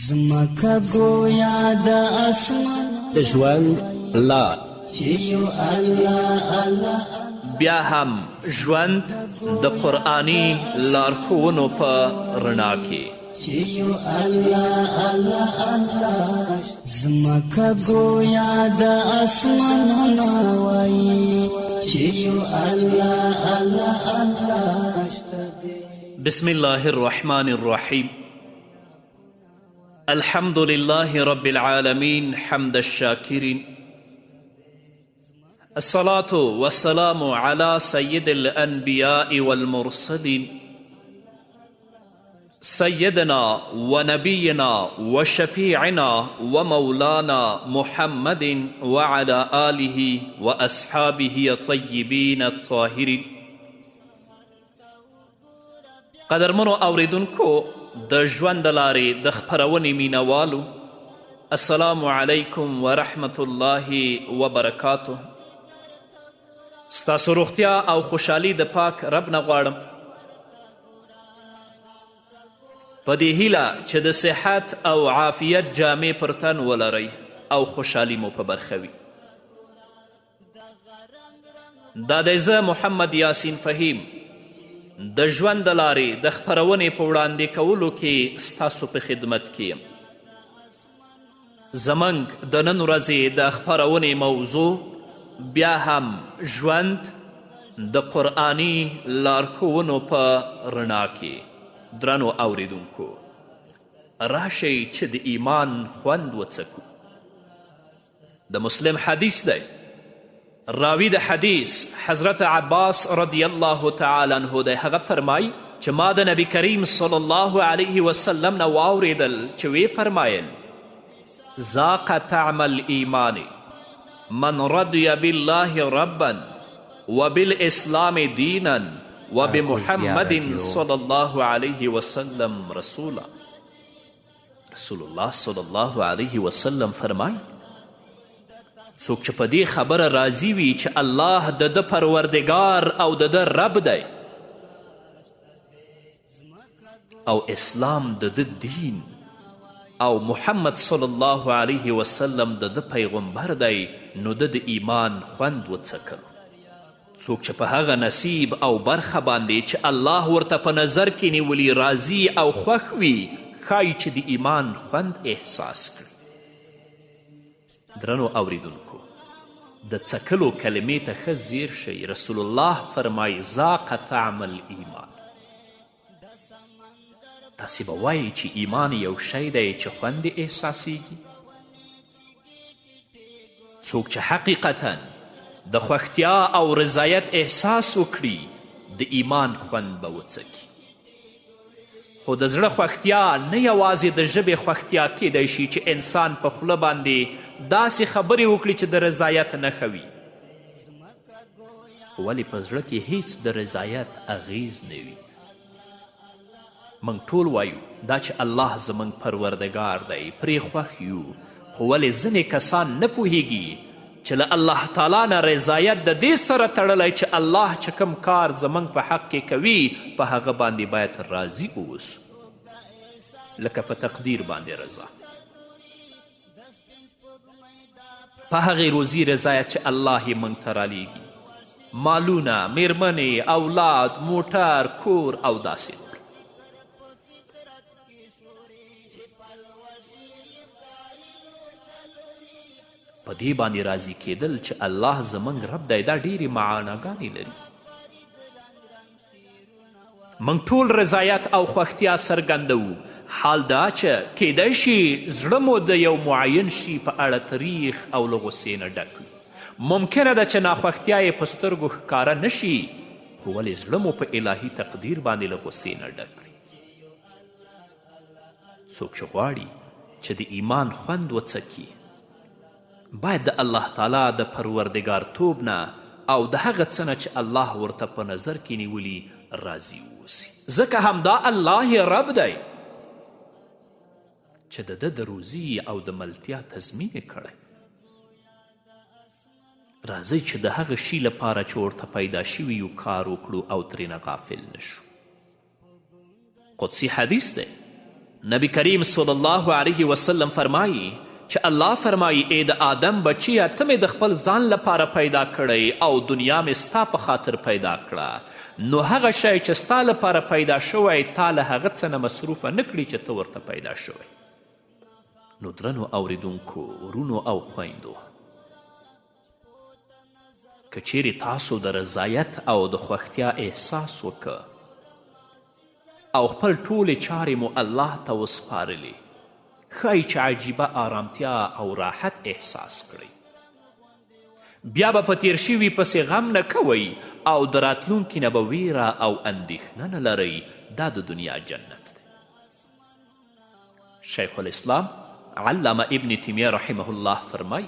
زمکه گویا د اسمان د ژوند لار چې یو الله الله بیا هم ژوند د قرآني لارښوونو په رڼا کې چې یو الله الله الله زمکه گویا د اسمان وایي چې یو الله الله الله بسم الله الرحمن الرحيم الحمد لله رب العالمين حمد الشاكرين الصلاة والسلام على سيد الأنبياء والمرسلين سيدنا ونبينا وشفيعنا ومولانا محمد وعلى آله وأصحابه الطيبين الطاهرين قدرمنو اوریدونکو د ژوند د لارې د خپرونې مینوالو السلام علیکم ورحمت الله وبرکاته ستاسو روغتیا او خوشحالي د پاک رب نه غواړم په دې هیله چې د صحت او عافیت جامې پر تن ولرئ او خوشحالي مو په برخه وي دا دی زه محمد یاسین فهیم د ژوند د لارې د خپرونې په وړاندې کولو کې ستاسو په خدمت کې یم زموږ د نن ورځې د خپرونې موضوع بیا هم ژوند د قرآني لارښوونو په رڼا کې درنو اوریدونکو راشئ چې د ایمان خوند وڅکو د مسلم حدیث دی راوی د حدیث حضرت عباس رضی الله تعالی عنه دی هغه فرمای چې ما د نبی کریم صلی الله علیه وسلم نه واوریدل چې وی فرمایل ذاق طعم الایمان من رضی بالله ربا وبالاسلام دینا وبمحمد صلی الله علیه وسلم رسولا رسول الله صلی الله علیه وسلم فرمای څوک چې په دې خبره راضي وي چې الله د ده پروردگار او د ده رب دی او اسلام د ده دین او محمد صلی الله علیه وسلم د ده پیغمبر دی نو د ایمان خوند وڅکل څوک چې په هغه نصیب او برخه باندې چې الله ورته په نظر کې نیولي راضي او خوښ وي ښایي چې د ایمان خوند احساس کړي درنو اوریدونکو د څکلو کلمې ته ښه ځیر شئ رسول الله فرمایي ذاق طعم الایمان تاسې به وایئ چې ایمان یو شی دی چې خوند یې احساسیږي څوک چې حقیقتا د خوښتیا او رضایت احساس وکړي د ایمان خوند به وڅکي خو د زړه خوښتیا نه یوازې د ژبې خوښتیا کیدی شي چې انسان په خوله باندې داسې خبرې وکړي چې د رضایت نښه وي ولې په زړه کې هیڅ د رضایت اغیز نه وي موږ ټول وایو دا چې الله زموږ پروردګار دی پرې خوښ یو خو ولې ځینې کسان نه پوهیږي چې له الله تعالی نه رضایت د دې سره تړلی چې الله چې کوم کار زموږ په حق کې کوي په هغه باندې باید راضي اوسو لکه په تقدیر باندې رضا په هغې روزي رضایت چې الله یې موږ ته رالیږي مالونه میرمنې اولاد موټر کور او داسې په دې باندې راضي کېدل چې الله زموږ رب دی دا ډېرې معاناګانې لري موږ ټول رضایت او خوښتیا څرګندوو حال دا چې کیدای شي زړه مو د یو معین شي په اړه تریخ او له غصې نه ډک وي ممکنه ده چې ناخوښتیا یې په سترګو ښکاره نه شي خو ولې زړه مو په الهي تقدیر باندې له غصې نه ډک کړي څوک چې غواړي چې د ایمان خوند وڅکي باید د الله تعالی د پروردګارتوب نه او د هغه څه نه چې الله ورته په نظر کې نیولي راضي اوسي ځکه همدا الله یې رب دی چې د ده د روزي او د ملتیا تضمین یې کړی راځئ چې د هغه شي لپاره چې ورته پیدا شوي یو کار وکړو او ترېنه غافل نشو قدسي حدیث دی نبی کریم صلی الله علیه وسلم فرمایی چې الله فرمایی ای د آدم بچیه ته مې د خپل ځان لپاره پیدا کړی او دنیا مې ستا په خاطر پیدا کړه نو هغه شی چې ستا لپاره پیدا شوی تا له هغه څه نه مصروفه نه کړي چې ته ورته پیدا شوی. نو درنو اوریدونکو ورونو او خویندو که چیرې تاسو د رضایت او د خوښتیا احساس وکړه او خپل ټولې چارې مو الله ته وسپارلې ښایي چې عجیبه آرامتیا او راحت احساس کړئ. بیا به په تیر شوي پسې غم نه کوئ او د راتلونکي نه به ویره او اندېښنه نه لرئ. دا د دنیا جنت دی. شیخ الاسلام علامه ابن تیمیه رحمه الله فرمای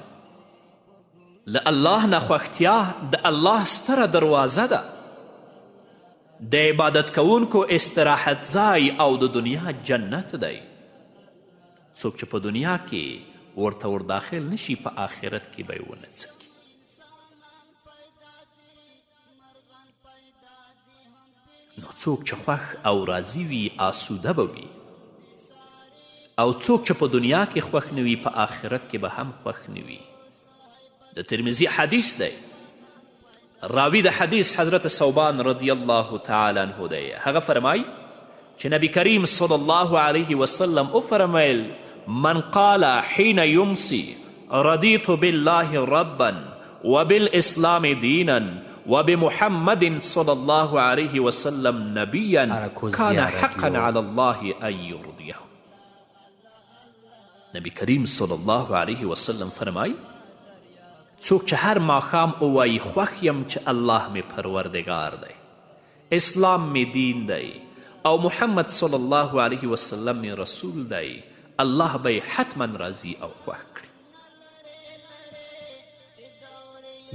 له الله نه خوښتیا د الله ستره دروازه ده. د عبادت کوونکو استراحت ځای او د دنیا جنت دی. څوک چې په دنیا کې ورته ورداخل نشي په آخرت کې به یې ونه څکي. نو څوک چې خوښ او راضي وي آسوده به وي او څوک چې په دنیا کې خوښ نه وي په آخرت کې به هم خوښ نه وي. د ترمذي حدیث دی. راوی د حدیث حضرت ثوبان رضی الله تعالی عنه دی. هغه فرمای چې نبی کریم صلی الله علیه وسلم وفرمیل من قال حین یمسی رضیت بالله ربا وبالاسلام دینا وبمحمد صلی الله علیه وسلم نبیا کان حقا علی الله ان یرضیه. نبی کریم صلی الله علیه وسلم فرمای څوک چې هر ماښام ووایي خوښ یم چې الله مې پروردگار دی، اسلام مې دین دی او محمد صلی الله علیه وسلم مې رسول دی، الله به یې حتما راضي او خوښ کړي.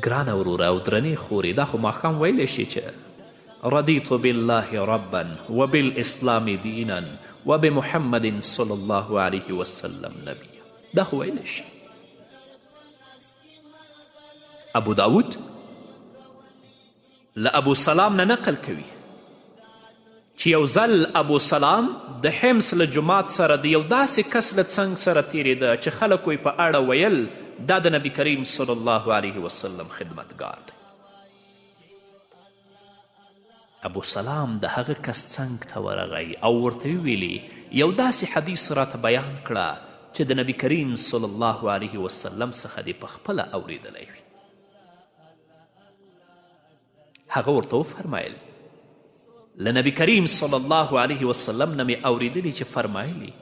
ګرانه وروره او درنې خورې دا خو ماښام ویلی شي چې رضیت بالله ربا وبالاسلام دینا وبمحمد صلی الله علیه وسلم نبیا. دا خو ویلی شي. ابو داود له ابو سلام نه نقل کوي چې یو ځل ابو سلام د حمص له جماعت سره د یو داسې کس له څنګ سره تیرېده چې خلکو یې په اړه ویل دا د نبي کریم صلی الله علیه وسلم خدمتګار دی. ابو سلام د هغه کس څنګ ته ورغی او ورته ویلي یو داسې حدیث راته بیان کړه چې د نبي کریم صلی الله علیه وسلم څخه دې پخپله اورېدلی وي. هغه ورته وفرمیل له نبی کریم صلی الله علیه وسلم نه مې اورېدلي چې فرمایلي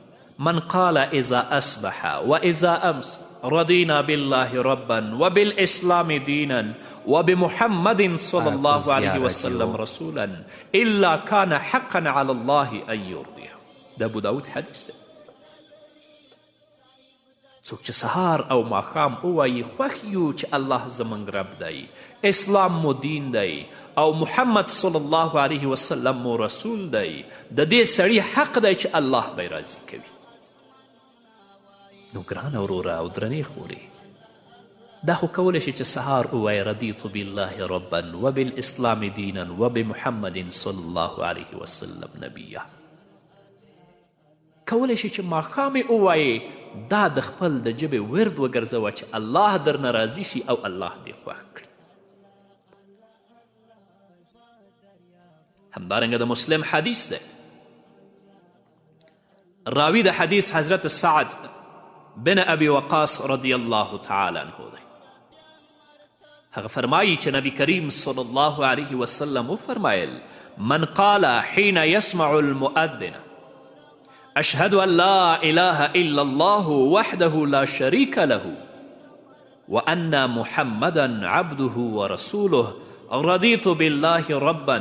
من قال اذا اصبح و اذا امس رضینا بالله ربا وبالاسلام دینا وبمحمد صلی الله علیه وسلم رسولا الا كان حقا علی الله ان یرضیه. د ابو داود حدیث دی. څوک چې سهار او ماښام ووایي خوښ یو چې الله زموږ رب دی، اسلام مو دین دی او محمد صلی الله علیه وسلم مو رسول دی، د دې سړي حق دی چې الله به یې راضي کوي. نو ګرانه وروره او درنې خورې دا خو کولی شي چې سهار ووایي رضیت بالله ربا وبالاسلام دینا وبمحمد صلی الله علیه وسلم نبیا. کولی شي چې ماښام یې ووایي دا د خپل د ژبې ورد وګرځوه چې الله درنه راضي شي او الله دې خوښ کړي. همدارنګه د مسلم حدیث دی. راوی د حدیث حضرت سعد بن ابي وقاص رضی الله تعالی عنه دی. هغه فرمایی چې نبی کریم صلی الله علیه وسلم وفرمایل من قال حین یسمع المؤذن اشهد ان لا اله الا الله وحده لا شريك له وان محمدا عبده ورسوله رضيت بالله ربا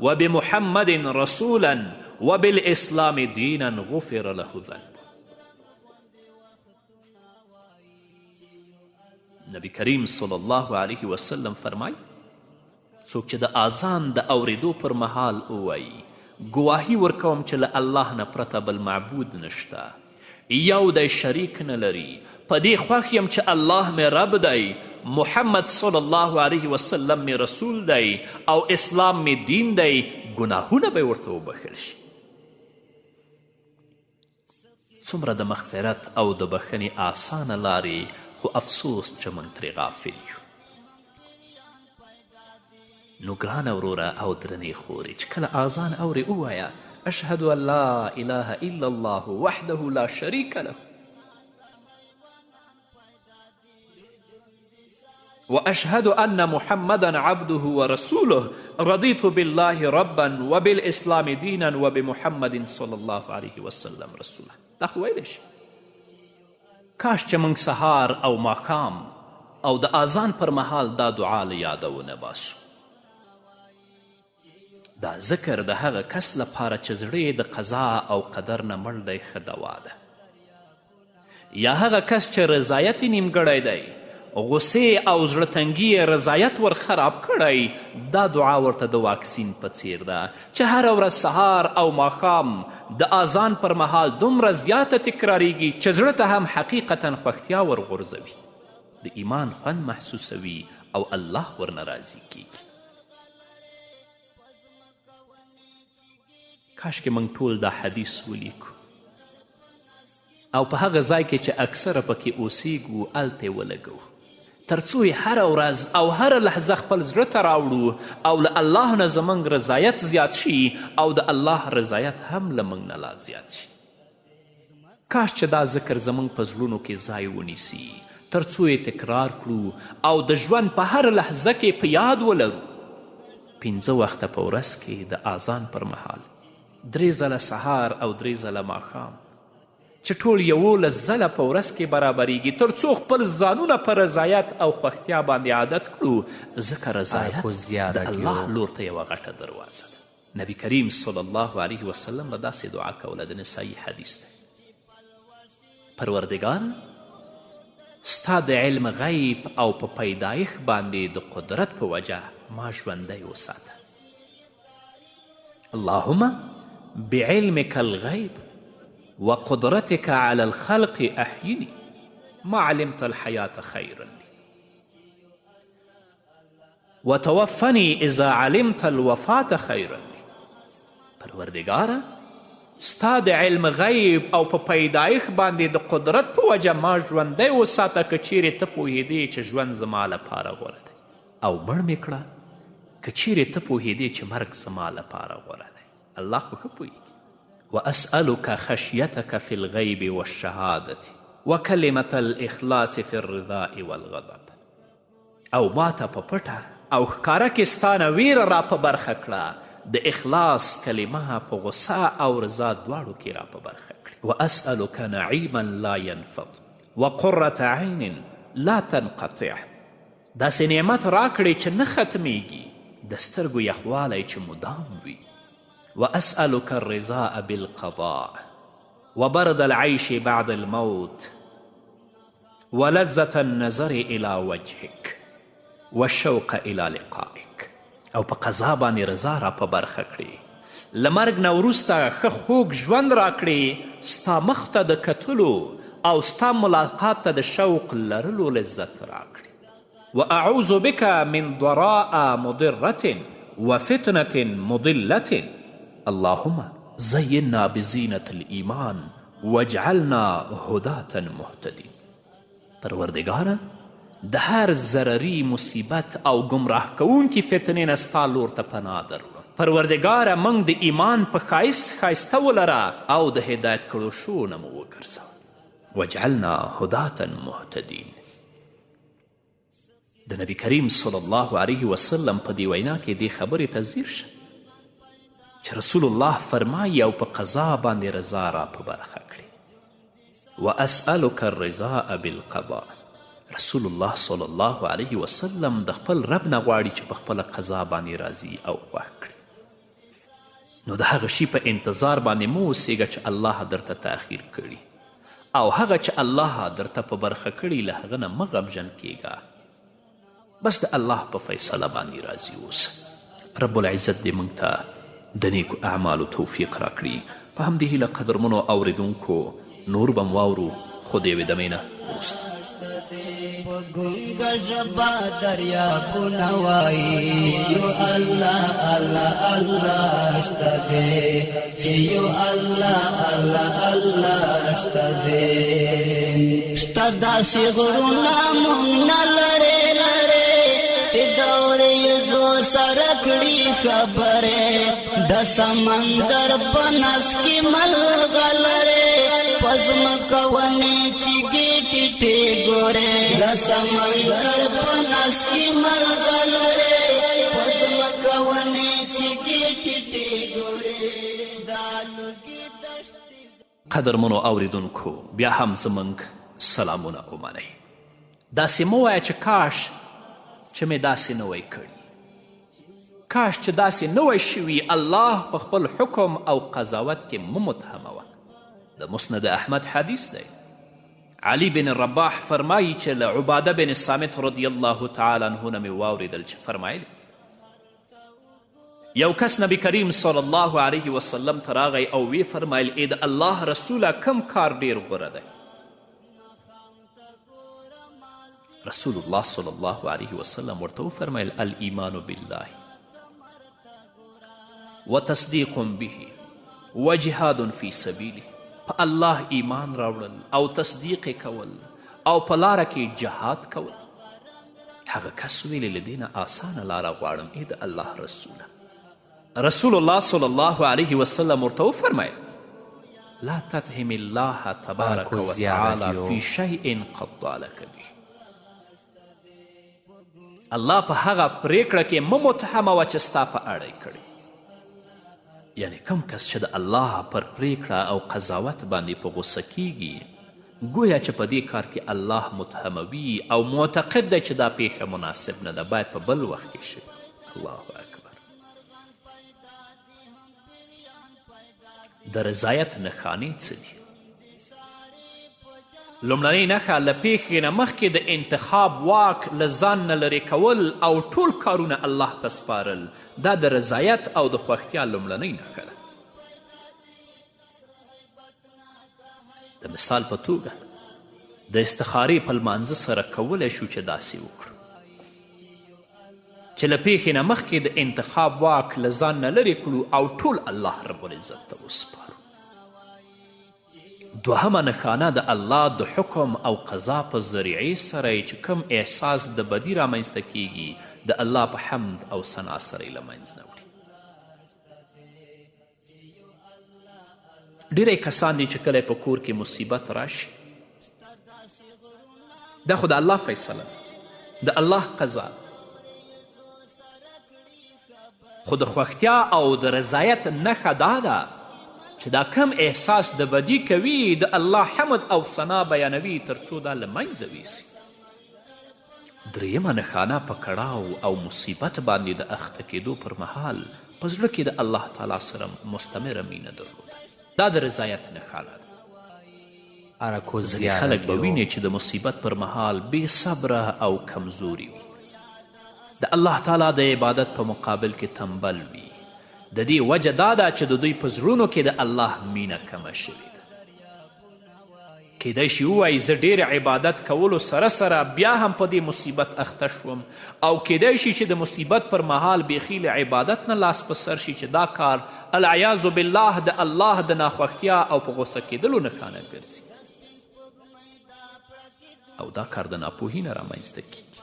وبمحمد رسولا وبالاسلام دينا غفر له ذنبه. نبی کریم صلی الله علیه وسلم فرمای څوک چې د اذان د اوریدو پر مهال ووایي ګواهي ورکوم چې له الله نه پرته بل معبود نشته، یو دی شریک نه لري، په دې خوښ یم چې الله مې رب دی، محمد صلی الله علیه وسلم مې رسول دی او اسلام مې دین دی، ګناهونه به ورته وبخښل شي. څومره د مغفرت او د بخښنې آسانه لارې، خو افسوس چې موږ ترې غافل یو. نو ګرانه وروره او درنې خورې، چې کله اذان اورې ووایه اشهد ان لا اله الا الله وحده لا شریک له واشهد ان محمدا عبده ورسوله رضیت بالله ربا وبالاسلام دینا وبمحمد صلی الله علیه وسلم رسولا. دا خو ویلی شي. کاش چې موږ سهار او ماښام او د اذان پر مهال دا دعا له یاده ونه باسو. دا ذکر د هغه کس لپاره چې زړه د قضا او قدر نه مړ دی ښه دوا ده. یا هغه کس چې رضایت یې نیمګړی دی، غصې او زړه تنګي یې رضایت ور خراب کړی، دا دعا ورته د واکسین په څیر ده چې هره ورځ سهار او ماښام د اذان پر مهال دومره زیاته تکراریږي چې زړه ته هم حقیقتا خوښتیا ورغورځوي، د ایمان خوند محسوسوي او الله ورنه راضي کیږي. کاشکې موږ ټول دا حدیث ولیکو او په هغه ځای کې چې اکثره پکې اوسیږو هلته یې ولګو، تر څو یې هره ورځ او هره لحظه خپل زړه ته راوړو او له الله نه زموږ رضایت زیات شي او د الله رضایت هم له موږ نه لا زیات شي. کاش چې دا ذکر زموږ په زړونو کې ځای ونیسي، تر څو یې تکرار کړو او د ژوند په هره لحظه کې په یاد ولرو. 5 وخته په ورځ کې د اذان پر مهال، 3 ځله سهار او 3 ځله ماښام، چې ټول 11 ځله په ورځ کې برابریږي، تر څو خپل ځانونه په رضایت او خوښتیا باندې عادت کړو، ځکه رضایت د الله لور ته یوه غټه دروازه ده. نبی کریم صلی الله علیه وسلم به داسې دعا کوله، د نسایي حدیث دی: پروردګار ستا د علم غیب او په پیدایښت باندې د قدرت په وجه ما ژوندی وساته. اللهم بعلمك الغيب وقدرتك على الخلق أحيني ما علمت الحياة خيرا لي وتوفني إذا علمت الوفاة خيرا لي. پروردگاره ستا د علم غیب او په پیدایښت باندې د قدرت په وجه ما ژوندی وساته که چیرې ته پوهېدې چې ژوند زما لپاره غوره دی، او مړ مې کړه که چیرې ته پوهېدې چې مرګ زما لپاره غوره دی. الله خو ښه پوهېږي. وأسألك خشيتك في الغيب والشهادة وكلمة الإخلاص في الرضاء والغضب. او ما ته په پټه او ښکاره کې ستا نه ویره را په برخه کړه، د اخلاص کلمه په غصه او رضا دواړو کې را په برخه کړي. وأسألك نعيما لا ينفض وقرة عين لا تنقطع. داسې نعمت راکړې چې نه ختمیږي، د سترګو یخوالی چې مدام وي. وأسألك الرضاء بالقضاء وبرد العيش بعد الموت ولذة النظر إلى وجهك والشوق إلى لقائك. او په قضا باندې رضا را په برخه کړي، له مرګ نه وروسته ښه خوږ ژوند راکړي، ستا مخ ته د کتلو او ستا ملاقات ته د شوق لرلو لذت راکړي. وأعوذ بك من ضراء مضرة وفتنة مضلة. اللهم زينا بزينة الإيمان واجعلنا هداة مهتدين. پروردگاره د هر ضرري مصیبت او گمراه کوونکي فتنې نه ستا لور ته پناه درلو. پروردگاره موږ د ایمان په ښایسته ولره او د هدایت کړو شو نه مو وګرځوه. واجعلنا هداة مهتدين. د نبی کریم صلی الله علیه وسلم په دې وینا کې دې خبرې ته ځیر شه چې رسول الله فرمایي او په قضا باندې رضا را په برخه کړي. واسألک الرضاء بالقضاء. رسول الله صلی الله علیه وسلم د خپل رب نه غواړي چې په خپله قضا باندې راضي او خوښ کړي. نو د هغه شي په انتظار باندې مو اوسېږه چې الله درته تأخیر کړي، او هغه چې الله درته په برخه کړي له هغه نه مه غمژن کیږه، بس د الله په فیصله باندې راضي اوسه. رب العزت دې موږ ته د نیکو اعمالو توفیق راکړي. په همدې هیله قدرمنو اوریدونکو نور به م واورو، خو د یوې دمې نه وروسته گنگا ژبه دریابونه وایي یو الله الله الله شته دی چې یو الله الله الله شته دی شته داسې غرونه مونږ نه لرې چې د اورېځو سره کړي خبرې د سمندر په نس کې ملغلرې په ځمکه ونې چې ټیټې ګورې د سمندر په نس کې ملغلرې په ځمکه ونې چې ټیټې ګورې دا لوګي دښتې. قدرمنو اوریدونکو بیا هم زموږ سلامونه ومنئ. داسې مه وایه چې کاش چې مې داسې نه وی کړي، کاش چې داسې نه وی شوي. الله په خپل حکم او قضاوت کې مه متهموه. د مسند احمد حدیث دی. علی بن رباح فرمایي چې له عباده بن صامت رضی الله تعالی عنه نه مې واورېدل چې فرمایلی یو کس نبی کریم صلی الله علیه وسلم ته راغی او وی فرمایل ای د الله رسوله کم کار ډیر غوره دی؟ رسول الله صلی الله علیه وسلم ورته وفرمیل الایمان بالله وتصدیق به وجهاد فی سبیله. په الله ایمان راوړل او تصدیق کول او په لاره کې جهاد کول. هغه کس ویلې له دې نه اسانه لاره غواړم ای د الله رسوله. رسول الله صلی الله علیه وسلم ورته وفرمیل لا تتهم الله تبارک وتعالی فی شیء قضى لك به. الله په هغه پریکړه کې مه متهموه چې ستا په اړه یې کړې. یعنی کم کس چې د الله پر پریکړه او قضاوت باندې په غصه کیږي گویا چې په دې کار کې الله متهموي او معتقد دی چې دا پیښه مناسب نه ده، باید په بل وخت کې شي. الله اکبر. د رضایت نښانې څه دي؟ لومړنۍ نښه له پیښې نه مخکې د انتخاب واک له ځان نه لرې کول او ټول کارونه الله ته سپارل، دا د رضایت او د خوښتیا لومړنۍ نښه ده. د مثال په توګه د استخارې په لمانځه سره کولی شو چې داسې وکړو چې له پیښې نه مخکې د انتخاب واک له ځان نه لرې کړو او ټول الله رب العزت ته وسپارو. دوهمه نښانه د الله د حکم او قضا په ذریعې سره چې کوم احساس د بدي رامنځته کیږي د الله په حمد او ثنا سره یې له منځ نه وړي. ډیری کسان دي چې کله په کور کې مصیبت راشي دا خو د الله فیصله د الله قضا، خو د خوښتیا او د رضایت نښه دا ده چې دا کم احساس د بدی کوي د الله حمد او ثنا بیانوي تر څو دا له منځه ویسي. دریمه نښانه په کړاو او مصیبت باندې د اخته کېدو پر مهال په زړه کې د الله تعالی سره مستمره مینه درلوده. دا د رضایت نښانه ده. ځینې خلک به ویني چې د مصیبت پر مهال بې صبره او کمزوري وي، د الله تعالی د عبادت په مقابل کې تنبل وي. د دې وجه دا ده چې د دوی په زړونو کې د الله مینه کمه شوې ده. کیدای شي ووایي زه ډېر عبادت کولو سره سره بیا هم په دې مصیبت اخته شوم، او کیدای شي چې د مصیبت پر مهال بیخي له عبادت نه لاس په سر شي چې دا کار العیاذ بالله د الله د ناخوښتیا او په غوسه کېدلو نښانه ګرځي، او دا کار د ناپوهي نه رامنځته کیږي.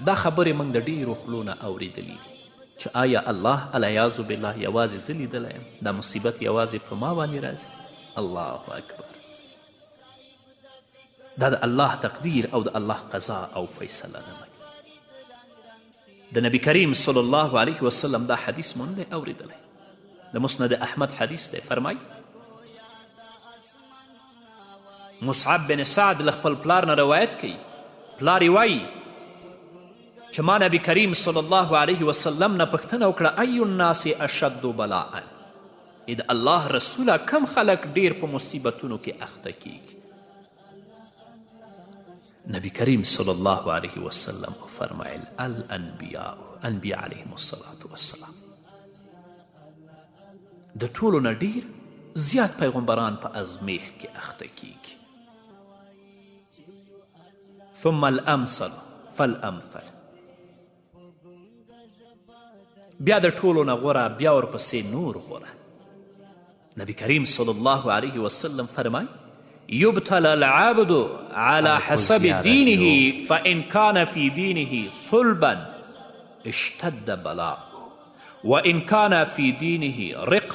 دا خبرې موږ د ډېرو خولو نه اورېدلي دي چې آیا الله العیاذ بالله یوازې زه لیدلی یم، دا مصیبت یوازې په ما باندې راځي؟ الله اکبر. دا د الله تقدیر او د الله قضا او فیصله نه ده. د نبی کریم صلی الله علیه وسلم دا حدیث مون دی اوریدلی، د مسند احمد حدیث دی. فرمای مصعب بن سعد له خپل پلار نه روایت کوي، پلار یې وایي چې ما نبی کریم صلی الله علیه وسلم نه پوښتنه وکړه ای الناس اشد بلاء، ای د الله رسوله کم خلک ډیر په مصیبتونو کې اخته کیږي؟ نبی کریم صلی الله علیه وسلم فرمایل الانبیاء، انبیا علیهم الصلاة والسلام. د ټولو نه ډیر زیات پیغمبران په ازمیښت کې اخته کیږي. ثم الامثل فالامثل. بیا د ټولو نه غوره بیا ورپسې نور غوره. نبی کریم صلی الله علیه وسلم فرمای یبتلى العبد على حسب دینه فإن كان في دینه صلبا اشتد بلاء وإن كان في دینه رق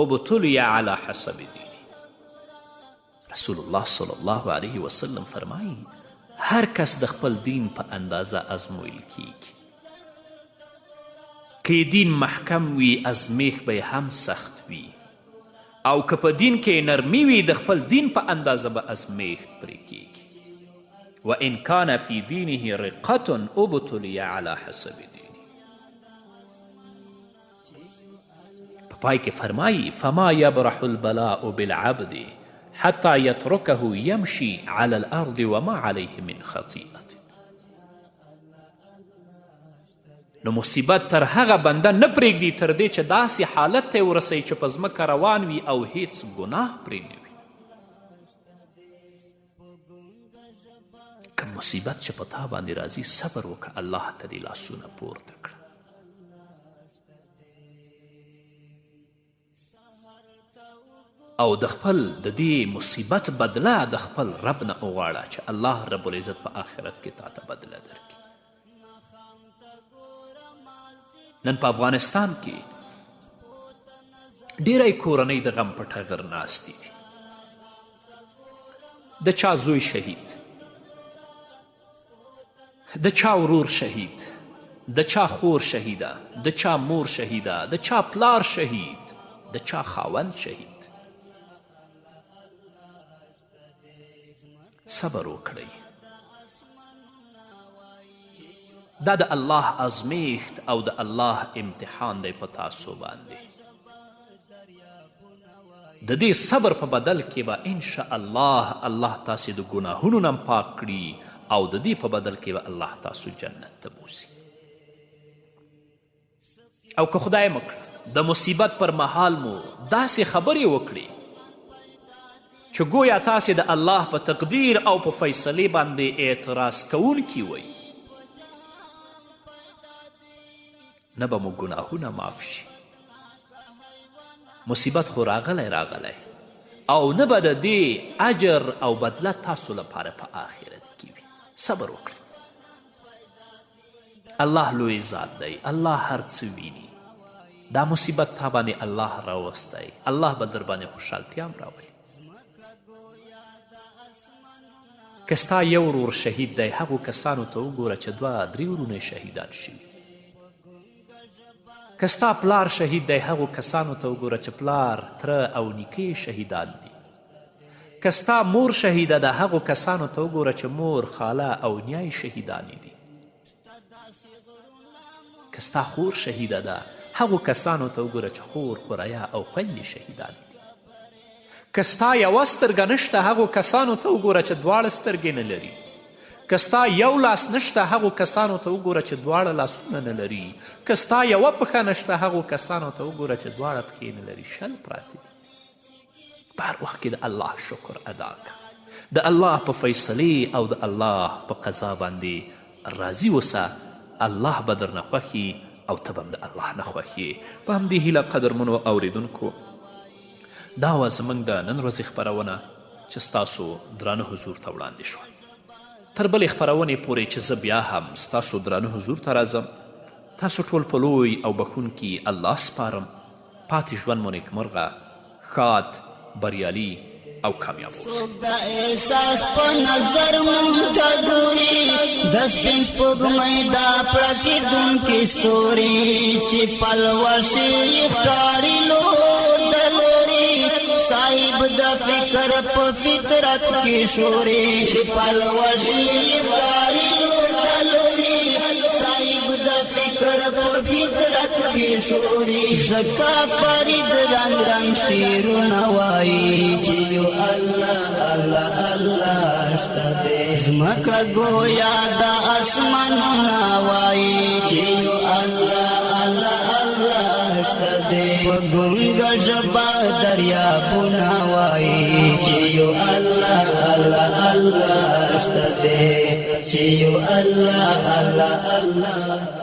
ابتلي على حسب دینه. رسول الله صلی الله علیه وسلم فرمایی هر کس د خپل دین په اندازه ازمویل کیږي. که دین محکم وي ازمیخ به هم سخت وي، او که په دین کې نرمی وي د خپل دین په اندازه به ازمیښت پرې کیږي. و ان کان فی دینه رقة ابتلی علی حسب دینه. په پای کې فرمایي فما یبرح البلاء بالعبد حتی یترکه یمشی علی الارض وما علیه من خطیئة. نو مصیبت تر هغه بنده نه پرېږدي تر دې چې داسې حالت ته ورسوي چې په ځمکه روان وي او هیڅ ګناه پرې نه وي. که مصیبت چې په تا باندې راځي صبر وکړه، الله ته دې لاسونه پورته کړه. او د خپل د دې مصیبت بدله د خپل رب نه وغواړه چې الله رب العزت په آخرت کې تا ته بدله درکړي. نن په افغانستان کې ډیری کورنۍ د غم په ټغر ناستې دي. د چا زوی شهید، د چا ورور شهید، د چا خور شهیده، د چا مور شهیده، د چا پلار شهید، د چا خاوند شهید. صبر وکړئ. دا د الله ازمیښت او د الله امتحان دی په تاسو باندې. د دې صبر په بدل کې به انشاءالله الله تاسې د ګناهونو نه پاک کړي او د دې په بدل کې به الله تاسو جنت ته بوسي. او که خدای مکړه د مصیبت پر مهال مو داسې خبرې وکړي چې گویا تاسې د الله په تقدیر او په فیصلې باندې اعتراض کوونکي وئ، نه به مو ګناهونه معاف شي. مصیبت خو راغلی او نه به د دې اجر او بدله تاسو لپاره په آخرت کې وي. صبر وکړئ. الله لوی ذات دی، الله هر څه ویني. دا مصیبت تا باندې الله راوستی، الله به در باندې خوشحالتیا هم راولي. که ستا یو ورور شهید دی، هغو کسانو ته وګوره چې 2-3 ورونه شهیدان شوي. که ستا پلار شهید دی، هغو کسانو ته وګوره چې پلار، تره او نیکه شهیدان دي. که ستا مور شهیده ده، هغو کسانو ته وګوره چې مور، خاله او نیای شهیدانې دي. که ستا خور شهیده ده، هغو کسانو ته وګوره چې خور، خوریا او خویندې شهیدانې دي. که ستا یوه سترګه نشته، هغو کسانو ته وګوره چې 2 سترګې نه لري. که ستا یو لاس نشته، هغو کسانو ته وګوره چې 2 لاسونه نه لري. که ستا یوه پښه نشته، هغو کسانو ته وګوره چې 2 پښې نه لري. 6 پراته دي. په هر وخت کې د الله شکر ادا کړه. د الله په فیصلې او د الله په قضا باندې راضي اوسه. الله به درنه خوښي او ته به هم د الله نه خوښې. په همدې هیله قدرمنو اوریدونکو، دا وه زموږ د نن ورځې خپرونه چې ستاسو درانه حضور ته وړاندې شوه. تر بلې خپرونې پورې چې زه بیا هم ستاسو درانه حضور ته راځم، تاسو ټول په لوی او بخونکي الله سپارم. پاتې ژوند مو نیکمرغه، ښاد، بریالي او کامیاب اوسئ. د احساس په نظر مونږ ته ګوري، د سپین سپوږمۍ دا پړکېدونکې ستوري چې پلور شي ښکاري لور د لوري. صاحب د فکر په فطرت کې شوري چې پلور شي ښکاري لور د لوري. صاحب د فکر په فطرت کې شوري. زکا فرید رنگ رنگ شیرونه وایي چې یو الله الله الله شته دی. ځمکه ګویا د اسمانونه وایي چې یو الله الله الله شته دی. پګونګ ژبا دریابونه وایي چې یو الله الله الله شته دی چې یو الله الله الله